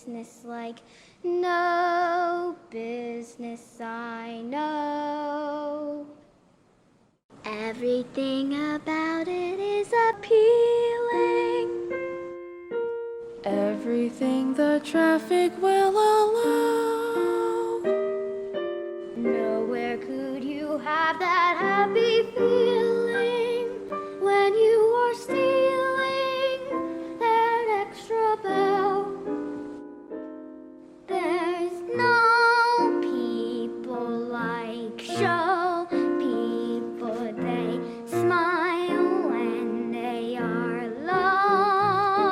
business like no business I know. Everything about it is appealing. Everything the traffic will allow. Nowhere could you have that happy feeling when you are stealing that extra bow. There's no people like show people. They smile when they are low.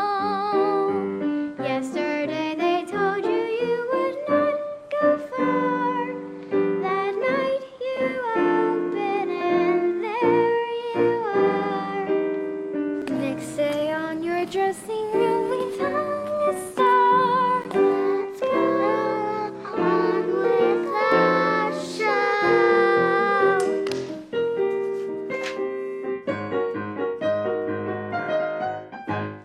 Yesterday they told you you would not go far. That night you open and there you are. Next day on your dressing room we found a star. Let's go on with the show.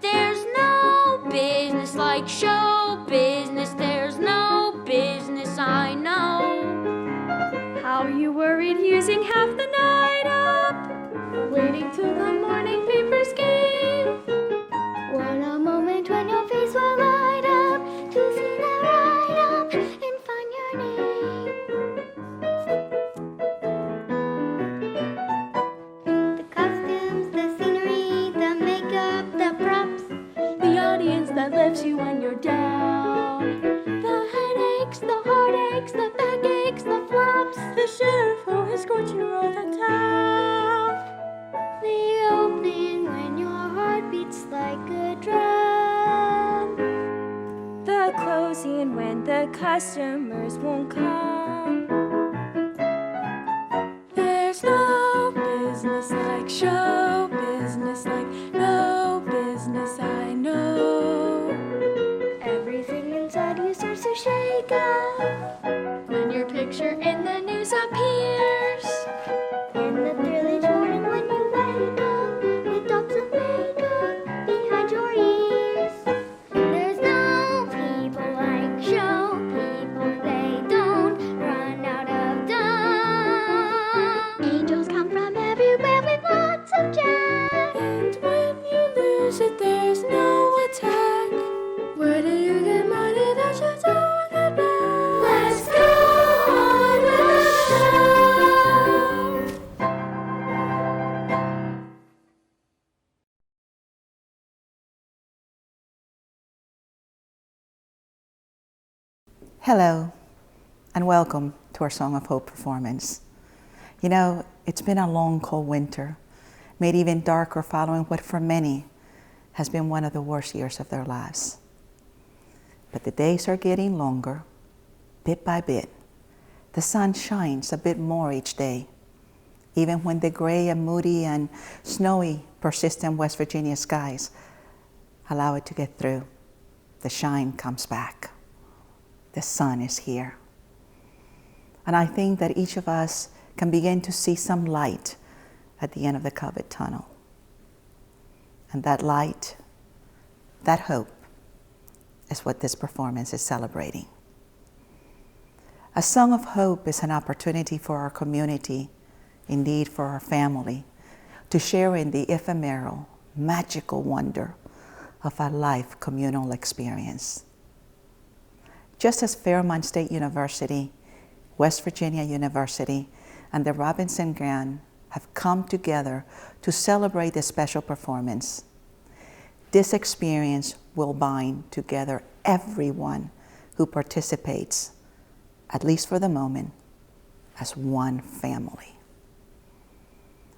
There's no business like show business. There's no business I know. How you worried using half the night up, waiting till the morning papers came. What a moment when your face will light up to see that right up and find your name. The costumes, the scenery, the makeup, the props, The audience that lifts you when you're down. the headaches, the heartaches, the backaches, the flops, The sheriff who escorts you all the town. the opening when your heart beats like a drum. The closing when the customers won't come. There's no business like show business, like no business I know. Everything inside you starts to shake up When your picture in the news appears, in the thrill each morning when you wake up with dots of makeup behind your ears. There's no people like show people. They don't run out of dumb. Angels come from everywhere with lots of jazz. and when you lose it, there's no attack. Where do you get money that you don't get back? Let's go on with the show. Hello, and welcome to our Song of Hope performance. You know, it's been a long, cold winter, made even darker following what for many has been one of the worst years of their lives. But the days are getting longer, bit by bit. The sun shines a bit more each day. Even when the gray and moody and snowy persistent West Virginia skies allow it to get through, the shine comes back. The sun is here. And I think that each of us can begin to see some light at the end of the COVID tunnel. And that light, that hope, is what this performance is celebrating. A Song of Hope is an opportunity for our community, indeed for our family, to share in the ephemeral, magical wonder of a life communal experience. Just as Fairmont State University, West Virginia University, and the Robinson Grant have come together to celebrate this special performance, this experience will bind together everyone who participates, at least for the moment, as one family.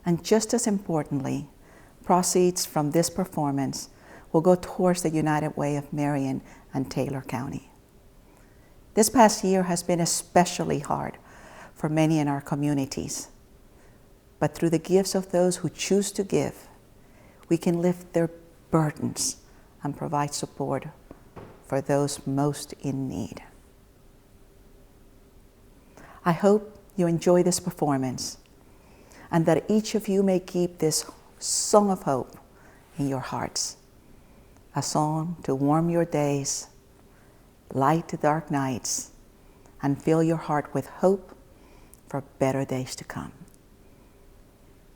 And just as importantly, proceeds from this performance will go towards the United Way of Marion and Taylor County. This past year has been especially hard for many in our communities. But through the gifts of those who choose to give, we can lift their burdens and provide support for those most in need. I hope you enjoy this performance and that each of you may keep this song of hope in your hearts, a song to warm your days, light the dark nights, and fill your heart with hope for better days to come.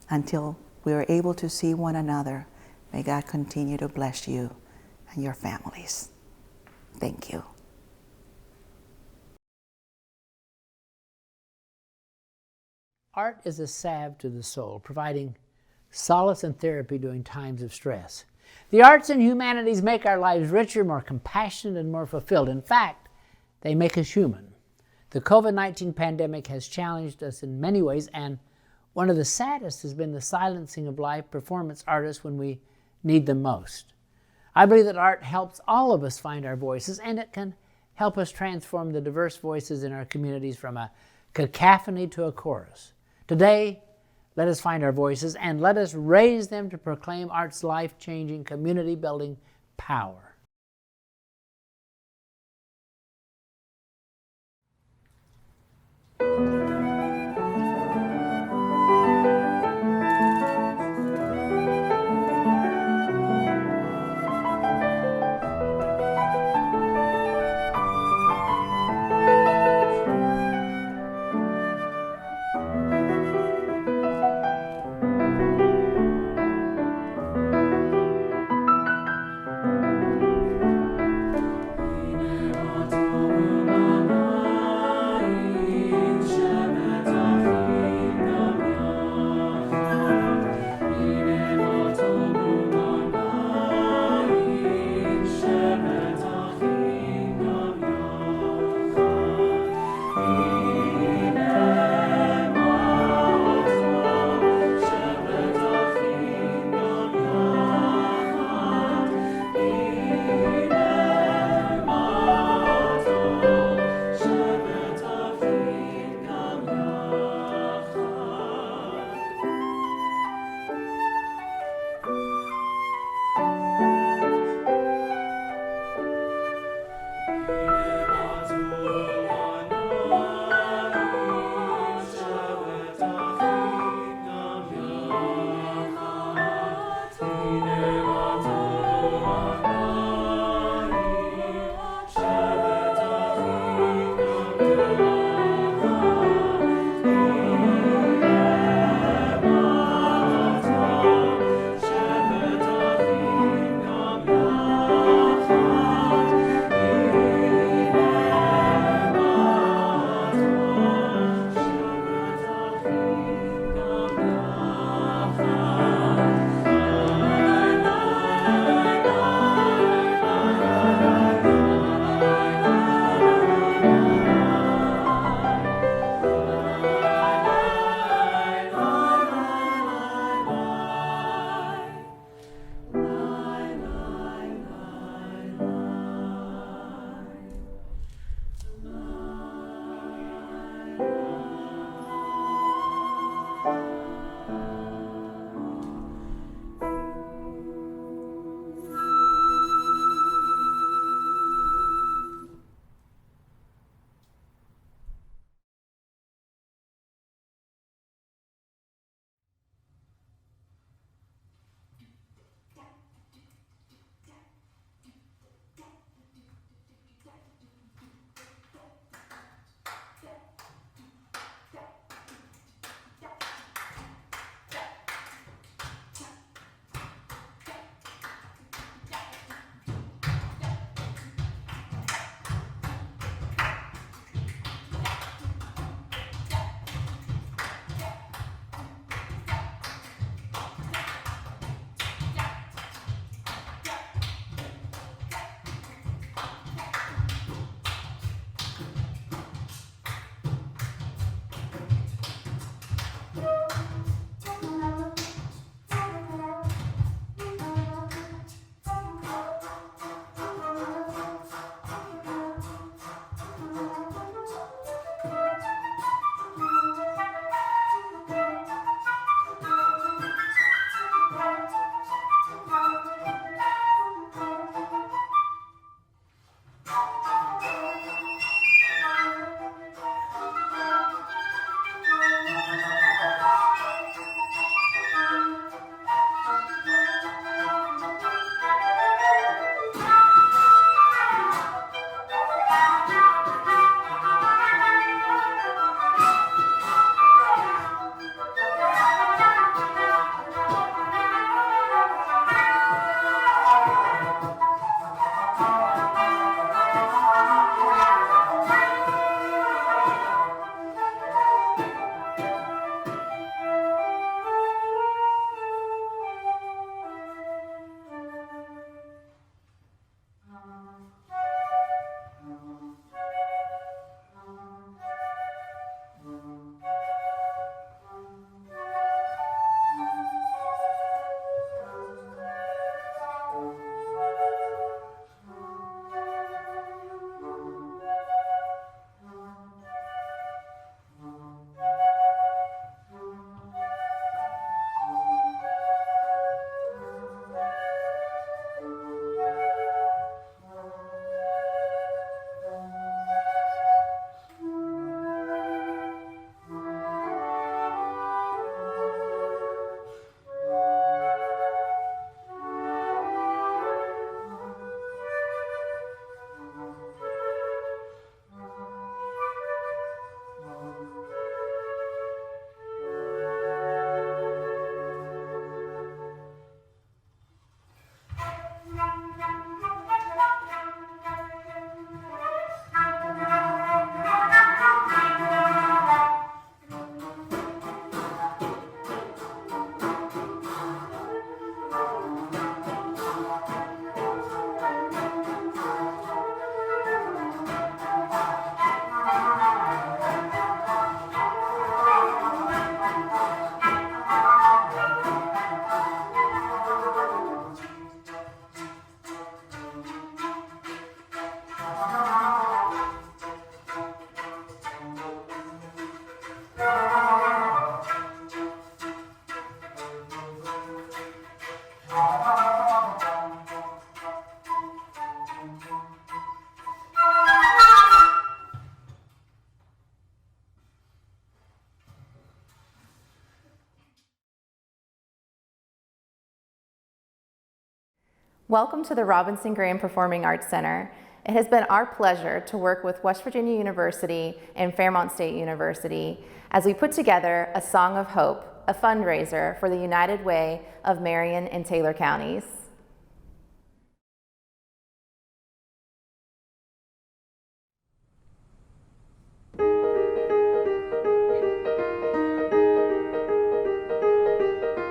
Until we are able to see one another, may God continue to bless you and your families. Thank you. Art is a salve to the soul, providing solace and therapy during times of stress. The arts and humanities make our lives richer, more compassionate, and more fulfilled. In fact, they make us human. The COVID-19 pandemic has challenged us in many ways, and one of the saddest has been the silencing of live performance artists when we need them most. I believe that art helps all of us find our voices, and it can help us transform the diverse voices in our communities from a cacophony to a chorus. Today, let us find our voices and let us raise them to proclaim art's life-changing, community-building power. Welcome to the Robinson Graham Performing Arts Center. It has been our pleasure to work with West Virginia University and Fairmont State University as we put together a Song of Hope, a fundraiser for the United Way of Marion and Taylor counties.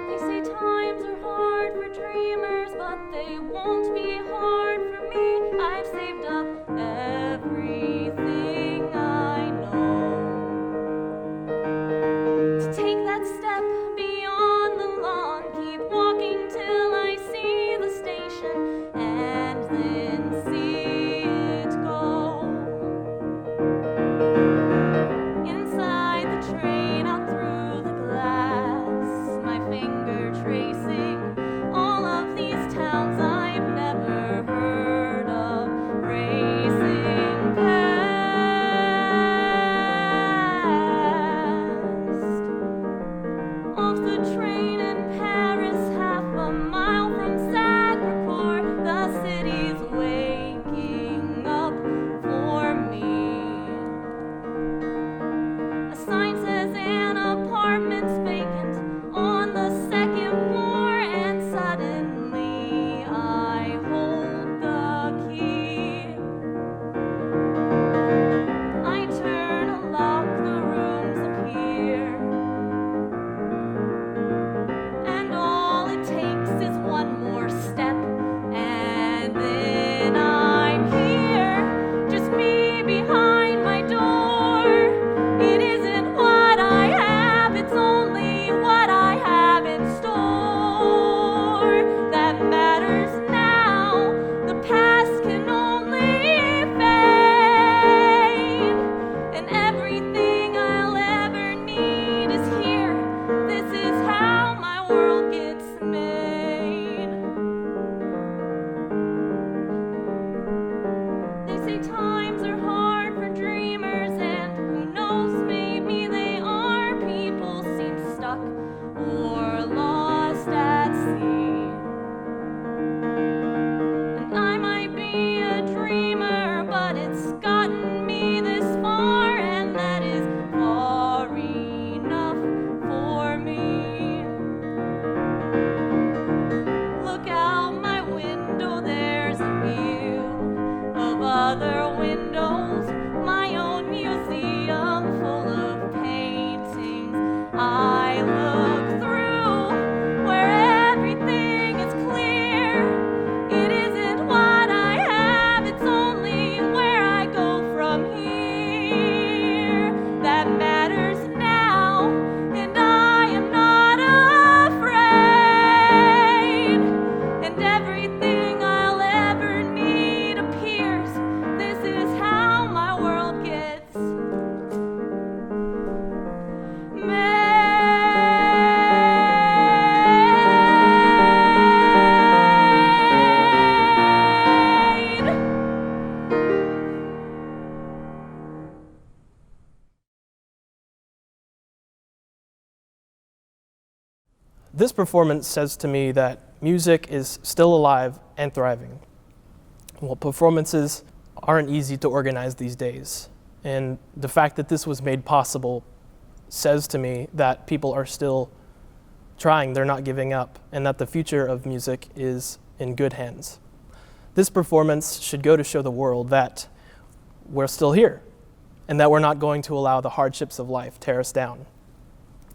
They say times are hard for dreamers, but they won't be hard for me. I've saved up everything I know to take that step beyond the lawn, keep walking till I see the station and then see it go. Inside the train, out through the glass, my finger tracing all of these towns I've never heard of, racing past. Off the train in Paris, half a mile from Sacré-Cœur, the city's waking up for me. A sign says an apartment's vacant on the second floor, and suddenly I hold the key. I turn a lock, the rooms appear, and all it takes is one more step, and then I'm here, just me behind my door. It isn't what I have, it's only what I have in store that matters now. The past can only fade, and everything I'll ever need is here. This is how my world gets made. They say times are hard for dreamers, and who knows, maybe they are. People seem stuck or lost at sea. And I might be a dreamer, but it's gotten me this far, and that is far enough for me. Look out my window, there's a view of other windows, my own museum full of paintings I look through, where everything is clear. It isn't what I have, it's only where I go from here that matters now, and I am not afraid, and everything I'll ever need appears. This is how my world gets made. This performance says to me that music is still alive and thriving. Well, performances aren't easy to organize these days, and the fact that this was made possible says to me that people are still trying, they're not giving up, and that the future of music is in good hands. This performance should go to show the world that we're still here, and that we're not going to allow the hardships of life tear us down.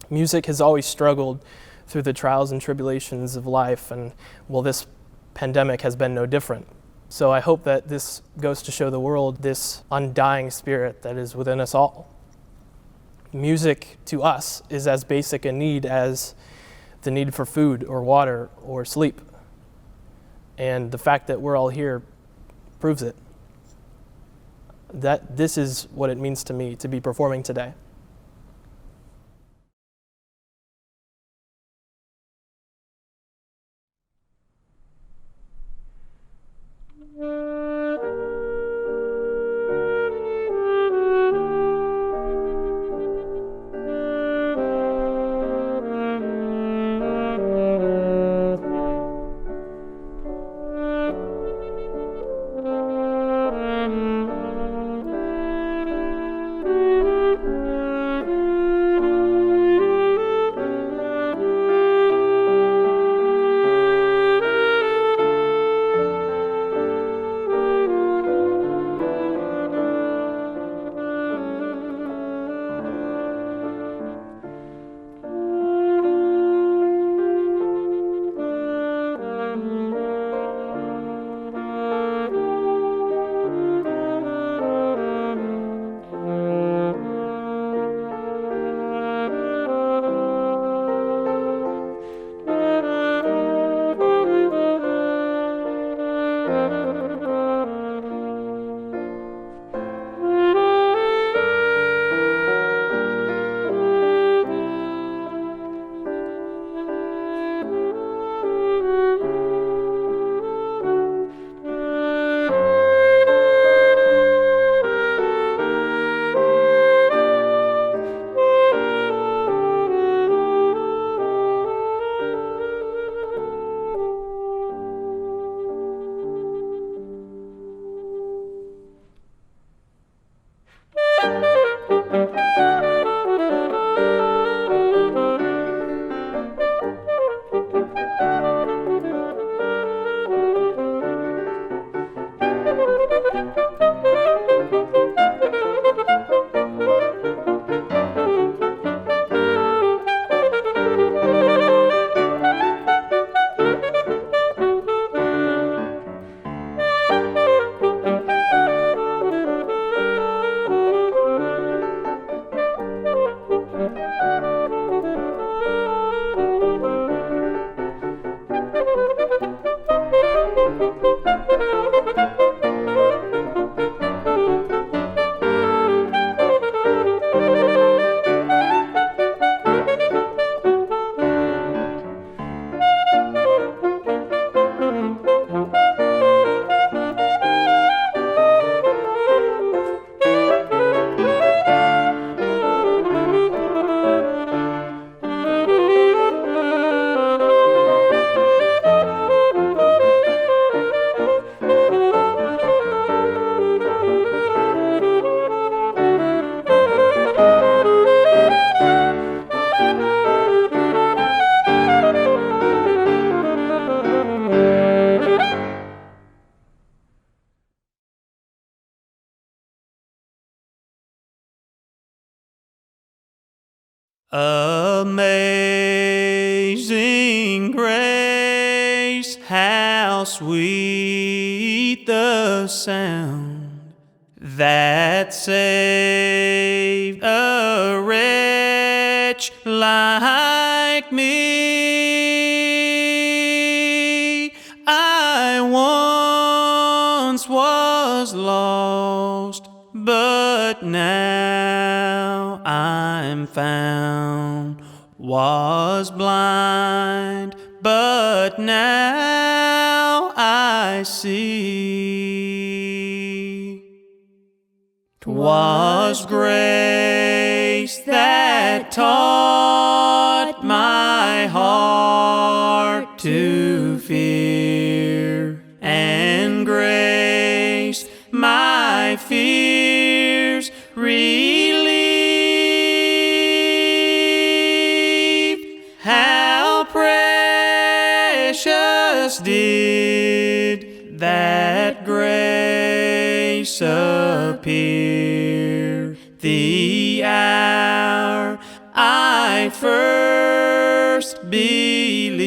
Music has always struggled through the trials and tribulations of life, and well, this pandemic has been no different. So I hope that this goes to show the world this undying spirit that is within us all. Music to us is as basic a need as the need for food or water or sleep. And the fact that we're all here proves it. That this is what it means to me to be performing today. Amazing grace, how sweet the sound that saved a wretch like me. I once was lost, but now I'm found. Was blind, but now I see. 'Twas grace that taught my heart to fear, and grace my fears relieved. How precious did that grace appear the hour I first believed.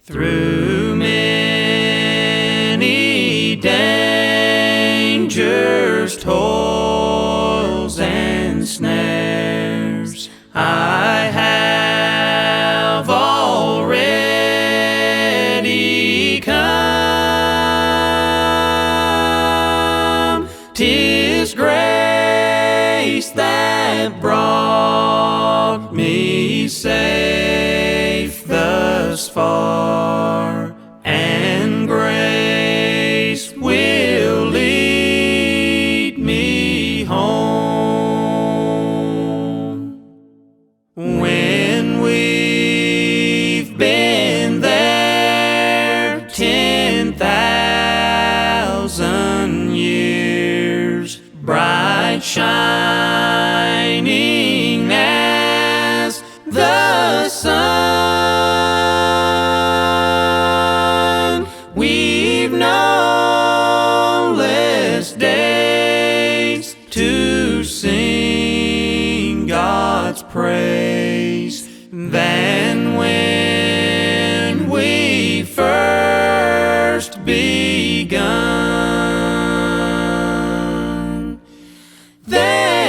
Through many dangers, toils, and snares, I have already come. 'Tis grace that brought me safe thus far, and grace will lead me home. When we've been there 10,000 years, bright shining as the sun, we've no less days to sing God's praise than when we first begun. There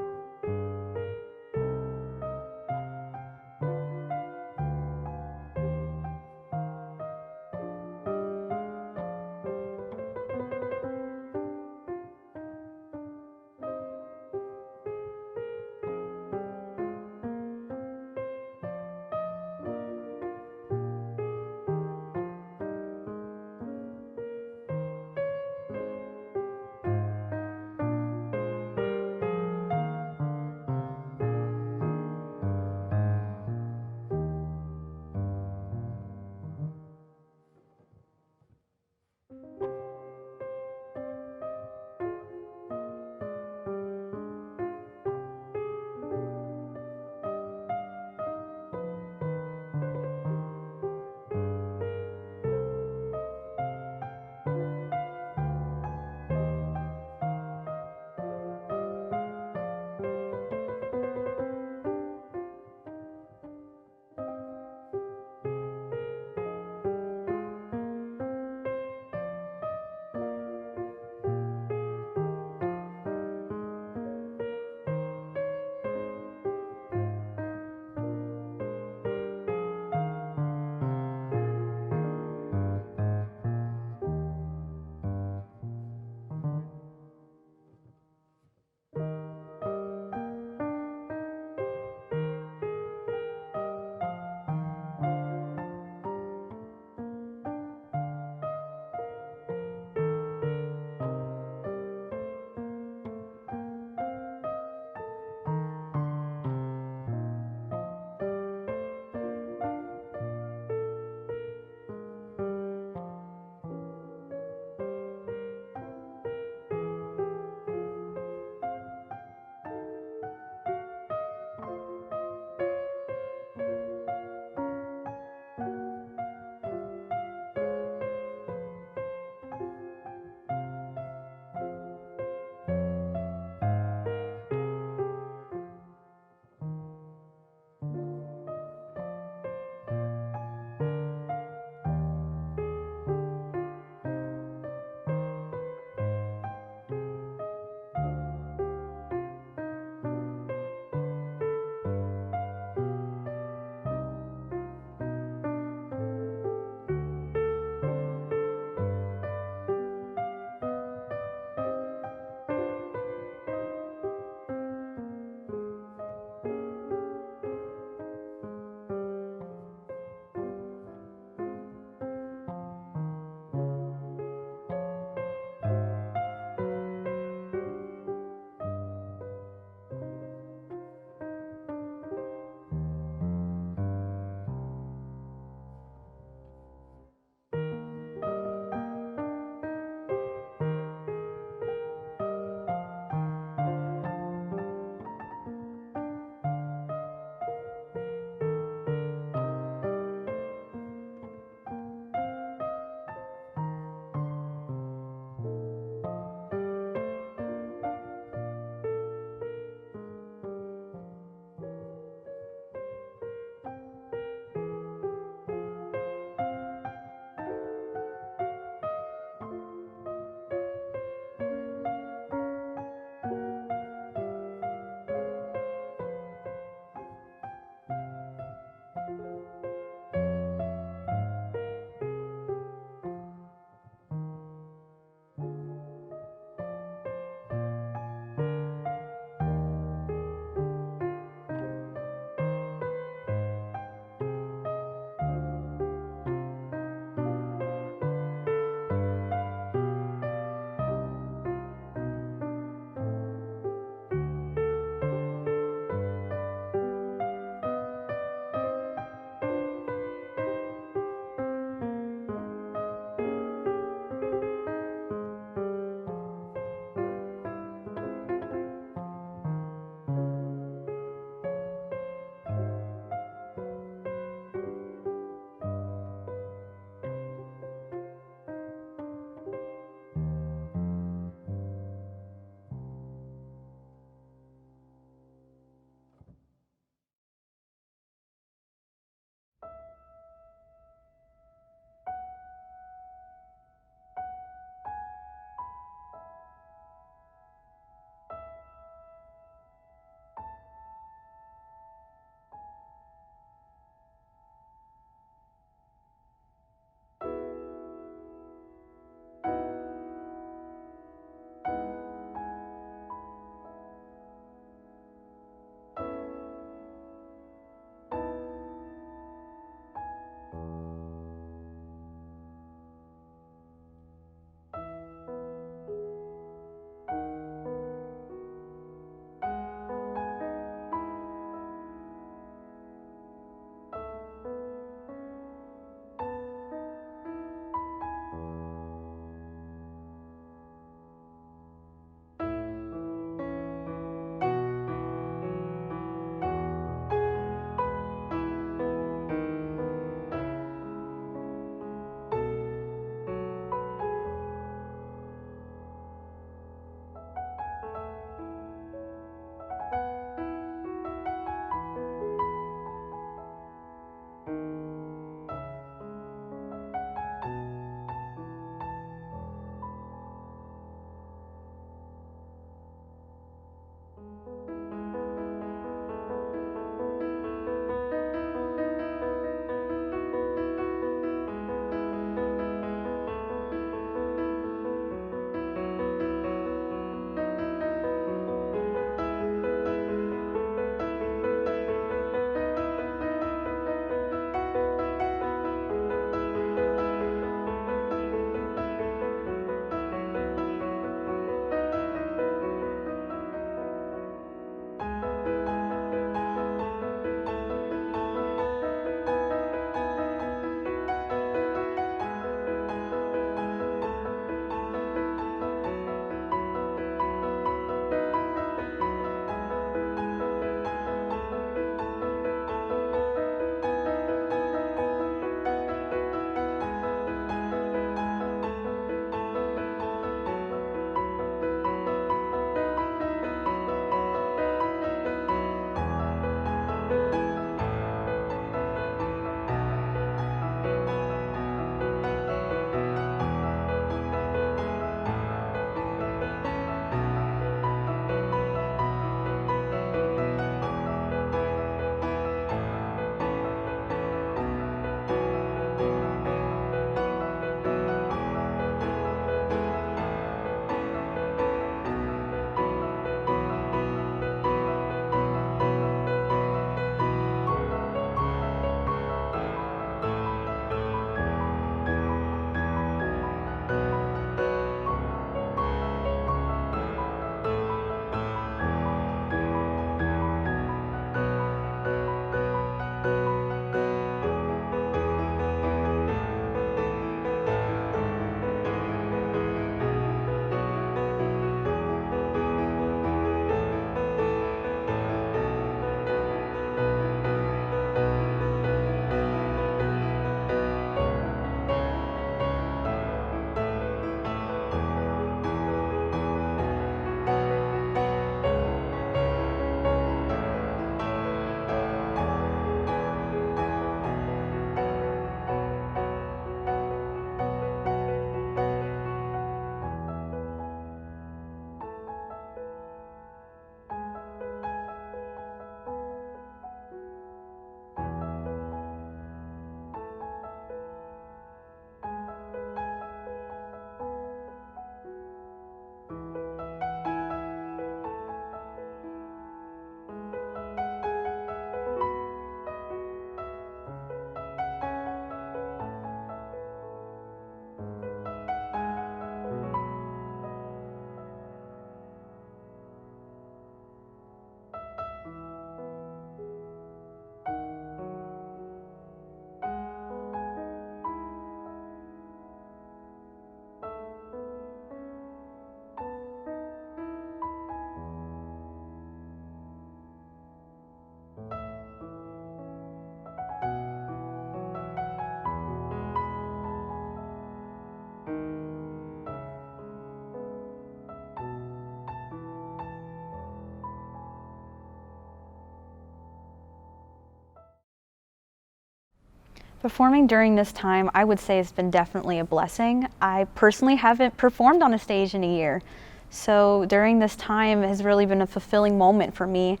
Performing during this time, I would say it's been definitely a blessing. I personally haven't performed on a stage in a year. So during this time has really been a fulfilling moment for me.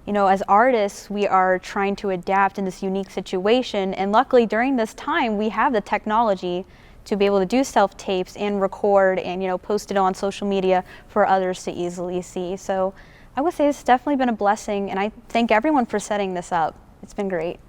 You know, as artists, we are trying to adapt in this unique situation, and luckily during this time, we have the technology to be able to do self-tapes and record and, you know, post it on social media for others to easily see. So I would say it's definitely been a blessing, and I thank everyone for setting this up. It's been great.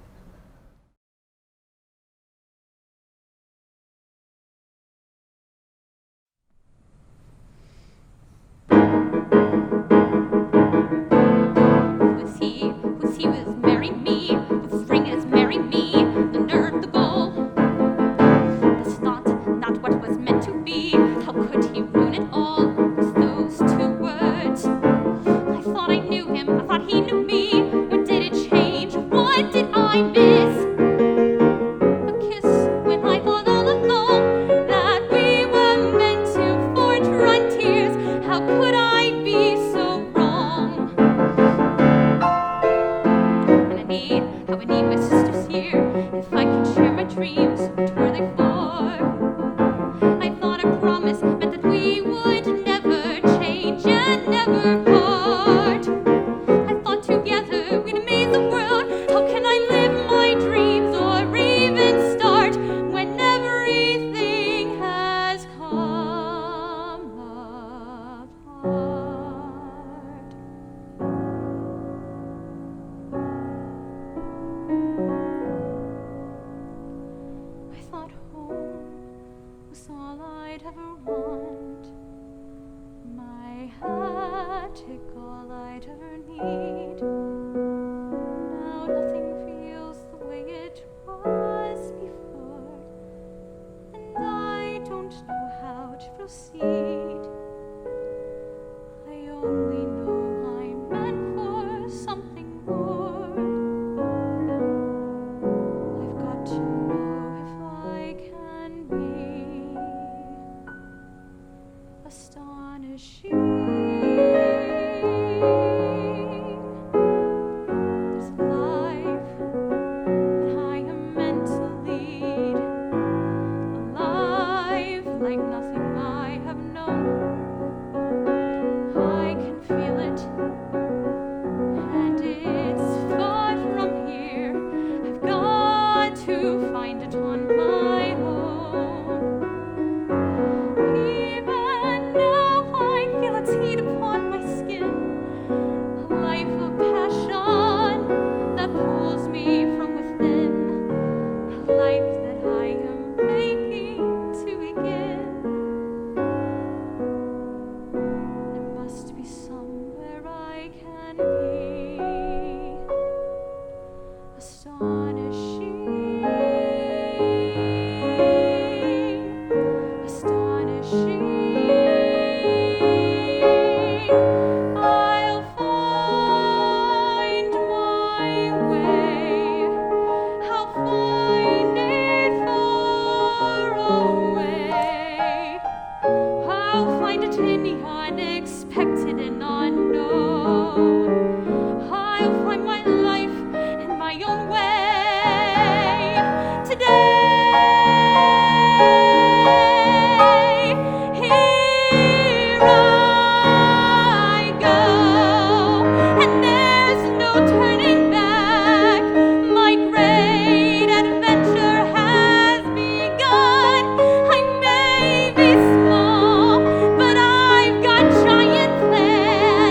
Did I I only know I'm meant for something more. I've got to know if I can be astonishing. There's a life that I am meant to lead, a life like nothing I have known. I can feel it, and it's far from here. I've got to find it on my own. Even now I feel its heat upon my skin, a life of passion that pulls me from within, a life that I am making to begin. There must be somewhere I can be astonishing, astonishing. I'll find my way. I'll find it far away. I'll find it in the unexpected and unknown. I'll find my life in my own way today. Here I go, and there's no turning back. My great adventure has begun. I may be small, but I've got giant plans.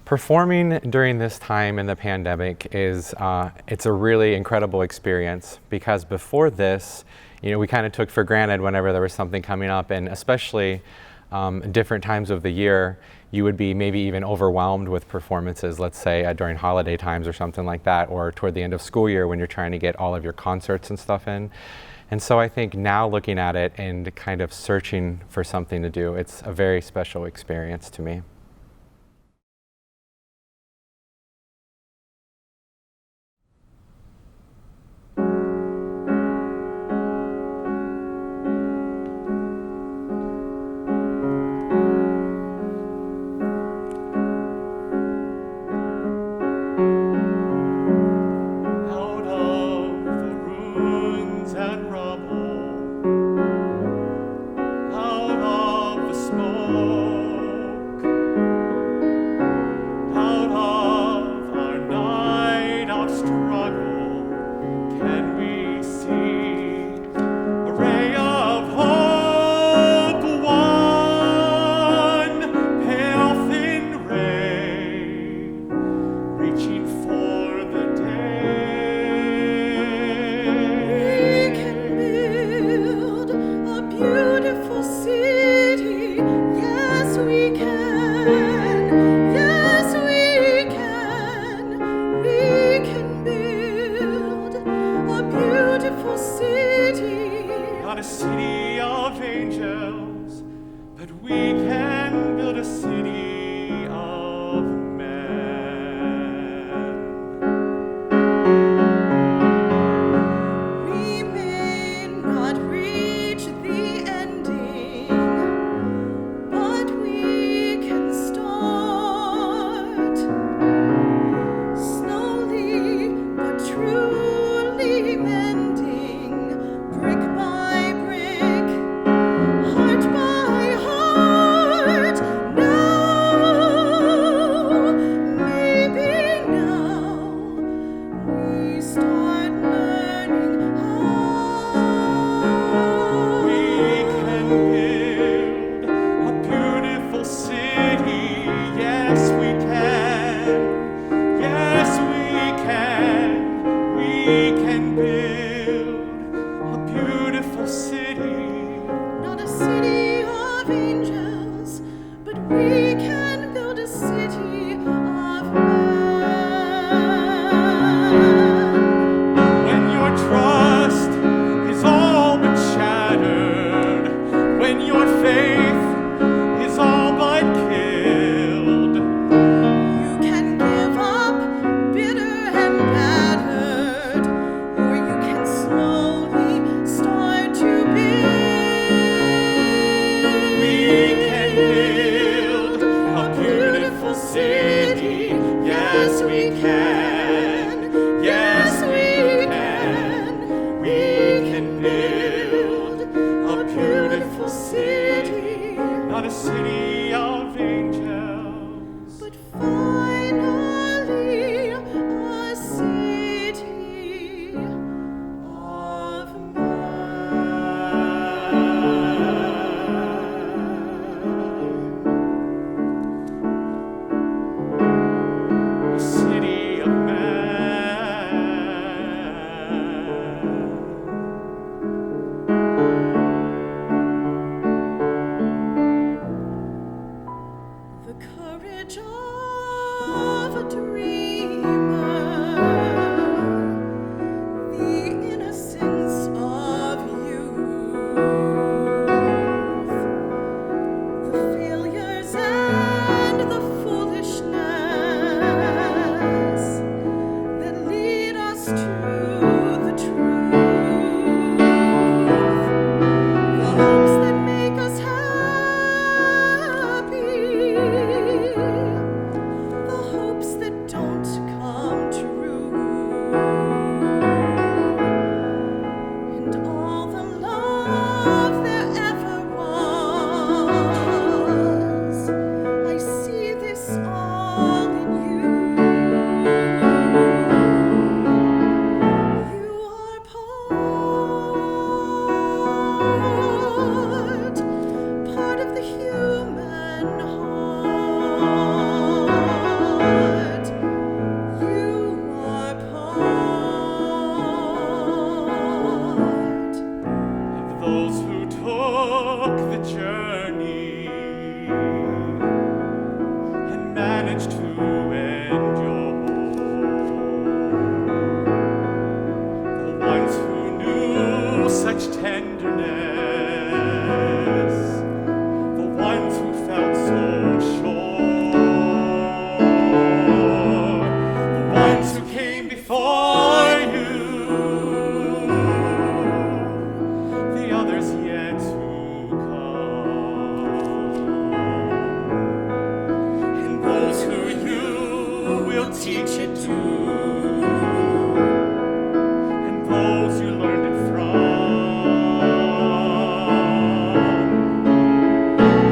Performing during this time in the pandemic is, it's a really incredible experience, because before this, we kind of took for granted whenever there was something coming up, and especially different times of the year, you would be maybe even overwhelmed with performances, let's say during holiday times or something like that, or toward the end of school year when you're trying to get all of your concerts and stuff in. And so I think now looking at it and kind of searching for something to do, it's a very special experience to me. Not a city of angels, but we can build a city of men. We may not reach the ending, but we can start slowly but truly mending, brick by brick, heart by heart. Now, maybe now, we start learning how we can build a beautiful city. Yes, we can. Yes, we can. We can build a beautiful city. Not a city of angels, but we can build a city of men. When your trust is all but shattered, when your faith is all but killed, you can give up bitter and battered, or you can slowly start to build. We can build a beautiful city. Yes, we can. Yes, we can. We can build a beautiful city. Not a city of angels, but finally a city of men. A city of men. The courage of a dreamer, the innocence of youth, the failures and the foolishness that lead us to the truth, the hopes that make us happy, the hopes that don't managed to endure. The ones who knew such tenderness, the ones who felt so sure, the ones who came before you, the others yet to come, and those who you will teach it to, and those you learned it from.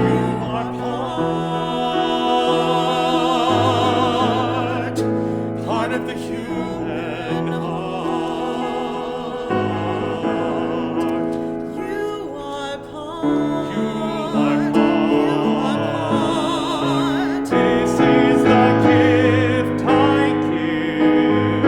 You are part of the human heart. You are You part. are part. This is the gift I give.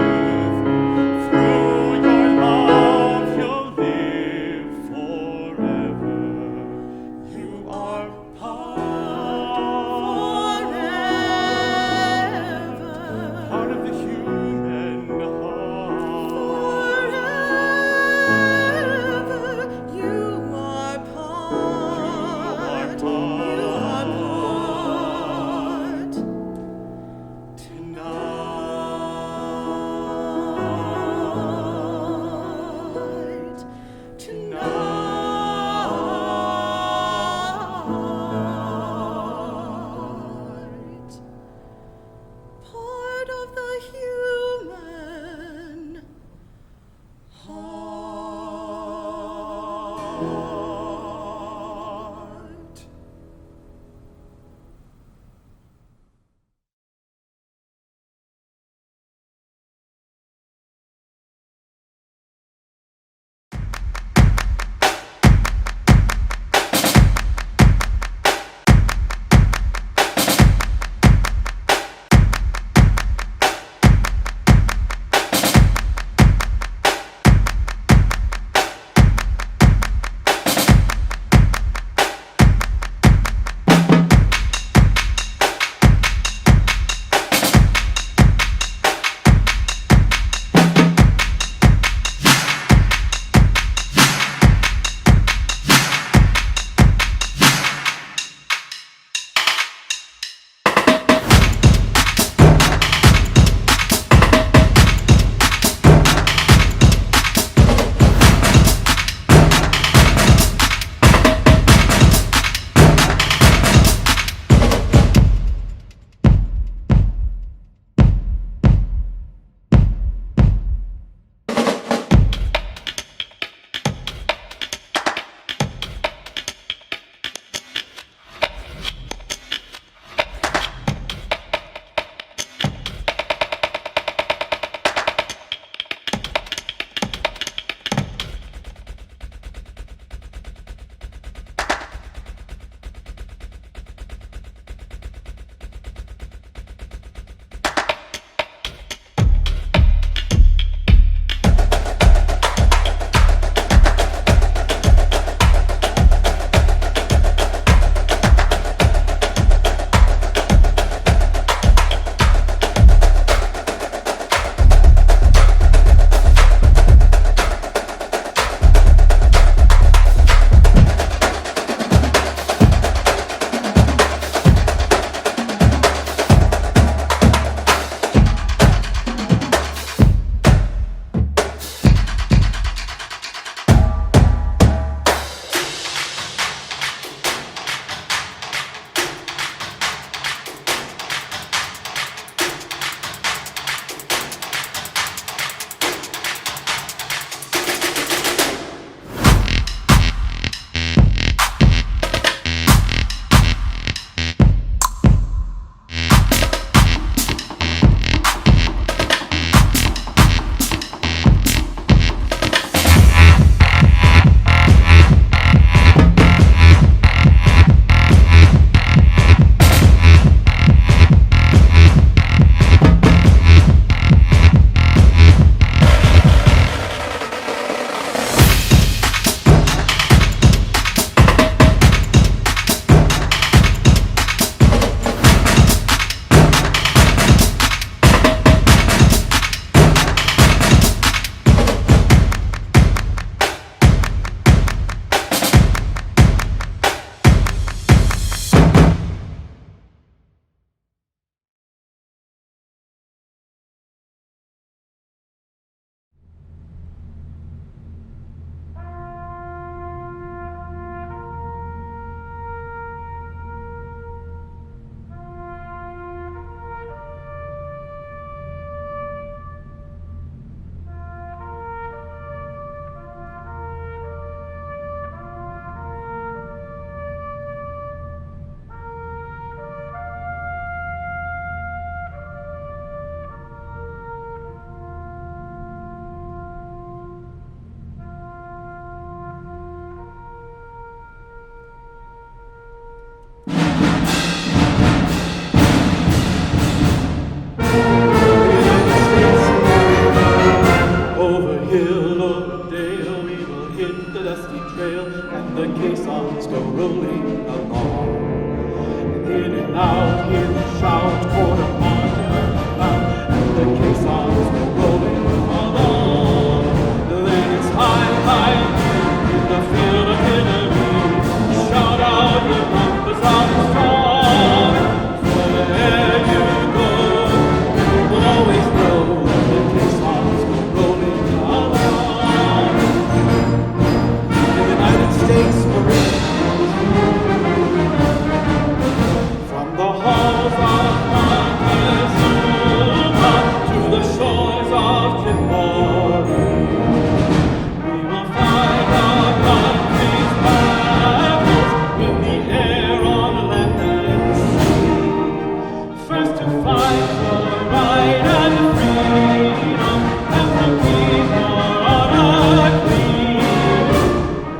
fight for right and freedom, and the people on our creed.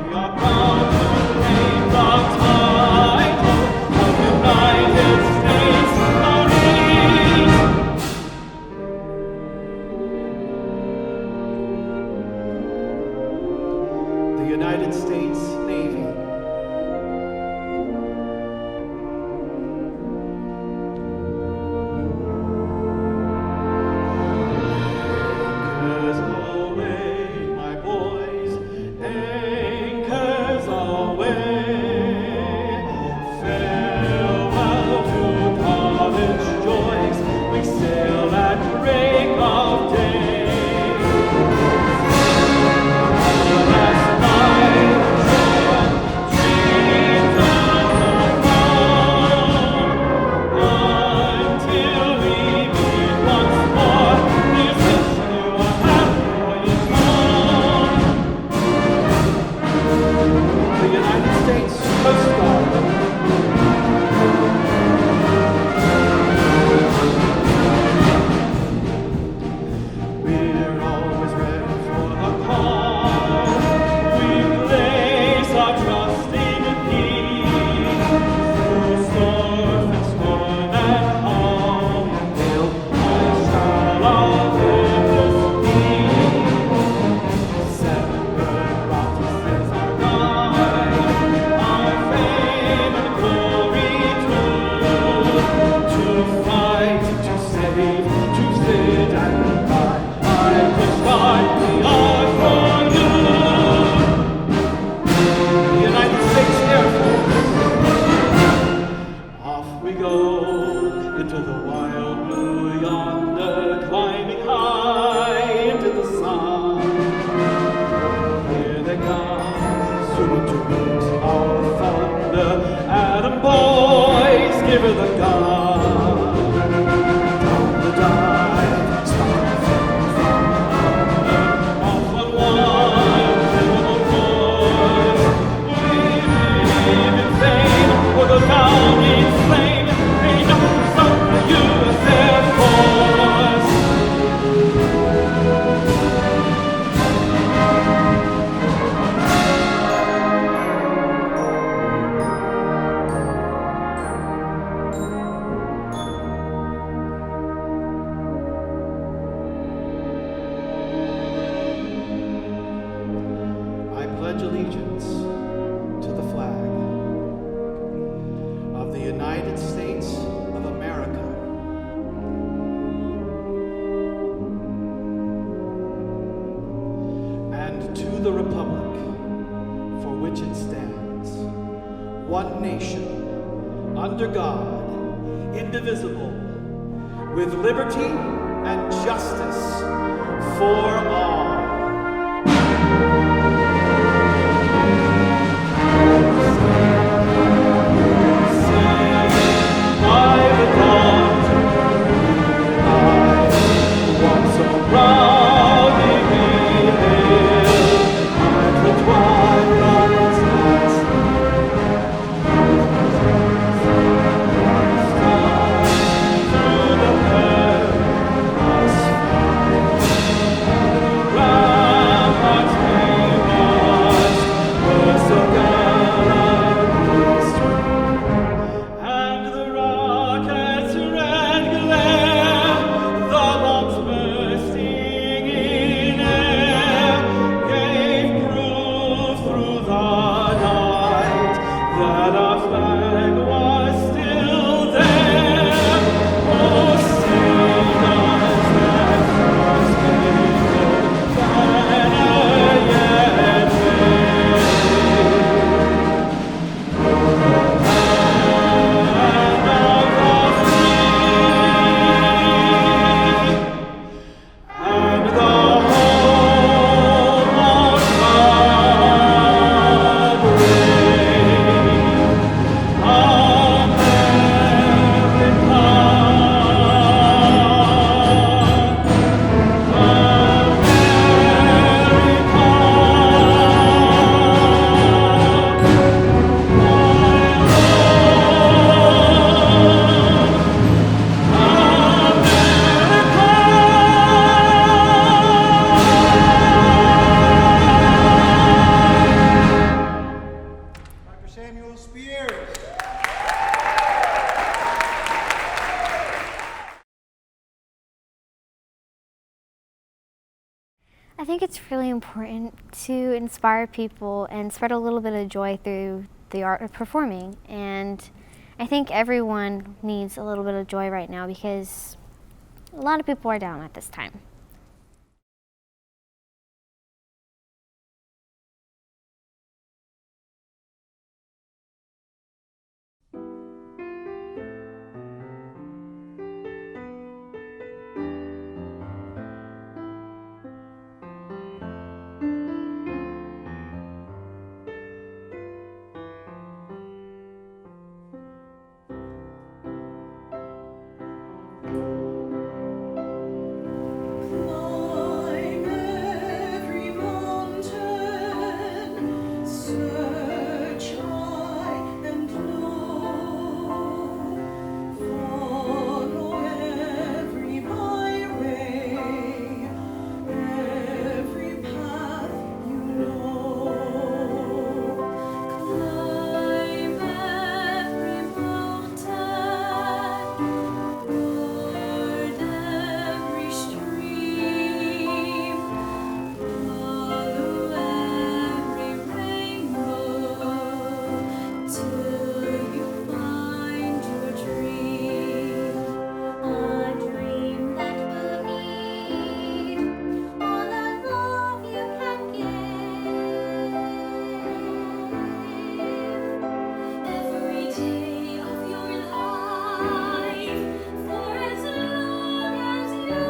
We are proud to claim the title of United States Marines. The United States Navy. Anchors aweigh, my boys, anchors aweigh. Farewell to college joys, we sail at break of day. Last night, dreams of until we meet once more. Here's wishing you a happy voyage home. The United States Coast Guard. We're always ready for the call. We place our trust in Thee. Through storm and storm and calm and gale, I shall our witness be. 7 good prophecies are mine, our fame and glory too. To fight, to save, to sit and die. I push God, we are for you. The United States Air Force. Off we go into the wild blue yonder, climbing high into the sun. Here they come, soon to meet our thunder. Adam boys, give her the gun. Down the dive, start from under. Off on one pivotal course. We live in vain, or go down in flame. Ain't no result for U.S. Air Force. I pledge allegiance to the flag of the United States of America and to the republic for which it stands, one nation, under God, indivisible, with liberty and justice for all. By the dawn's early light, once so proudly we hailed, at the twilight's last through the perilous fight, I think it's really important to inspire people and spread a little bit of joy through the art of performing. And I think everyone needs a little bit of joy right now because a lot of people are down at this time. Climb every mountain, search high and low, follow every byway, every path you know. Climb every mountain, board every stream, follow every rainbow, till you find your dream. A dream that will need all the love you can give. Every day of your life, for as long as you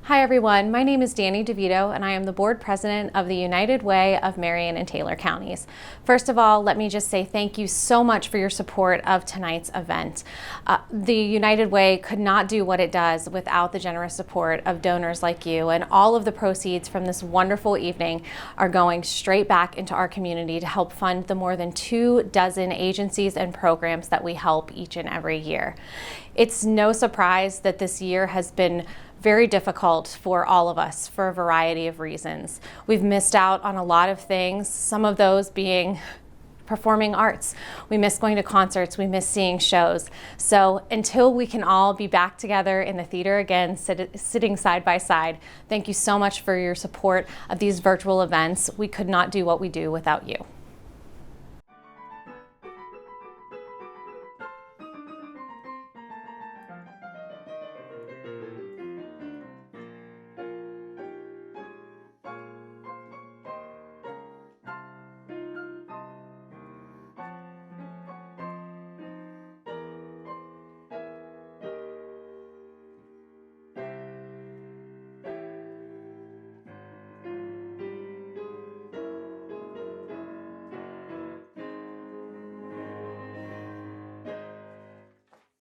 Hi everyone, my name is Danny DeVito and I am the board president of the United Way of Marion and Taylor counties. First of all, let me just say thank you so much for your support of tonight's event. The United Way could not do what it does without the generous support of donors like you, and all of the proceeds from this wonderful evening are going straight back into our community to help fund the more than 24 agencies and programs that we help each and every year. It's no surprise that this year has been very difficult for all of us for a variety of reasons. We've missed out on a lot of things, some of those being performing arts. We miss going to concerts, we miss seeing shows. So until we can all be back together in the theater again, sitting side by side, thank you so much for your support of these virtual events. We could not do what we do without you.